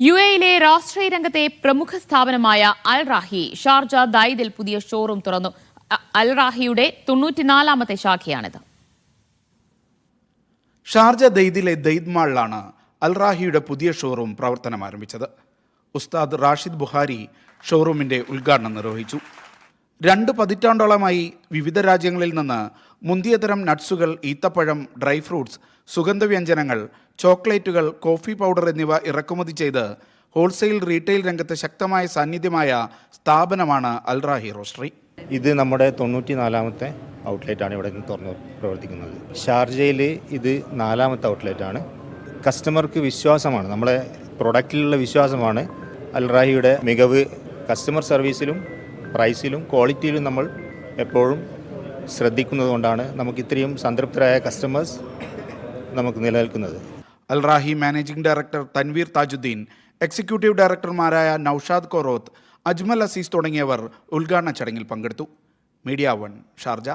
യുഎയിലെ രാഷ്ട്രീയ രംഗത്തെ പ്രമുഖ സ്ഥാപനമായ അൽ റാഹി ഷാർജ ദൈദിൽ പുതിയ ഷോറൂം തുറന്നു. അൽ റാഹിയുടെ 94ാമത്തെ ശാഖയാണിത്. ഷാർജ ദൈദിലെ ദൈദ് മാളിലാണ് അൽ റാഹിയുടെ പുതിയ ഷോറൂം പ്രവർത്തനം ആരംഭിച്ചത്. ഉസ്താദ് റാഷിദ് ബുഹാരി ഷോറൂമിന്റെ ഉദ്ഘാടനം നിർവഹിച്ചു. 2 പതിറ്റാണ്ടോളമായി വിവിധ രാജ്യങ്ങളിൽ നിന്ന് മുന്തിയതരം നട്ട്സുകൾ, ഈത്തപ്പഴം, ഡ്രൈ ഫ്രൂട്ട്സ്, സുഗന്ധവ്യഞ്ജനങ്ങൾ, ചോക്ലേറ്റുകൾ, കോഫി പൗഡർ എന്നിവ ഇറക്കുമതി ചെയ്ത് ഹോൾസെയിൽ റീറ്റെയിൽ രംഗത്ത് ശക്തമായ സാന്നിധ്യമായ സ്ഥാപനമാണ് അൽ റാഹി റോസ്റ്ററി. ഇത് നമ്മുടെ 94ാമത്തെ ഔട്ട്ലെറ്റാണ് ഇവിടെ നിന്ന് തുറന്ന് പ്രവർത്തിക്കുന്നത്. ഷാർജയിൽ ഇത് 4ാമത്തെ ഔട്ട്ലെറ്റാണ്. കസ്റ്റമർക്ക് വിശ്വാസമാണ്, നമ്മളെ പ്രൊഡക്റ്റിലുള്ള വിശ്വാസമാണ് അൽ റാഹിയുടെ മികവ്. കസ്റ്റമർ സർവീസിലും പ്രൈസിലും ക്വാളിറ്റിയിലും നമ്മൾ എപ്പോഴും ശ്രദ്ധിക്കുന്നത് കൊണ്ടാണ് നമുക്ക് ഇത്രയും സംതൃപ്തരായ കസ്റ്റമേഴ്സ് നമുക്ക് നിലനിൽക്കുന്നത്. Al Rahi managing director Tanveer Thajudheen, executive ഡയറക്ടർമാരായ നൌഷാദ് കൊറോത്ത്, അജ്മൽ അസീസ് തുടങ്ങിയവർ ഉദ്ഘാടന ചടങ്ങിൽ പങ്കെടുത്തു. Media 1 Sharjah.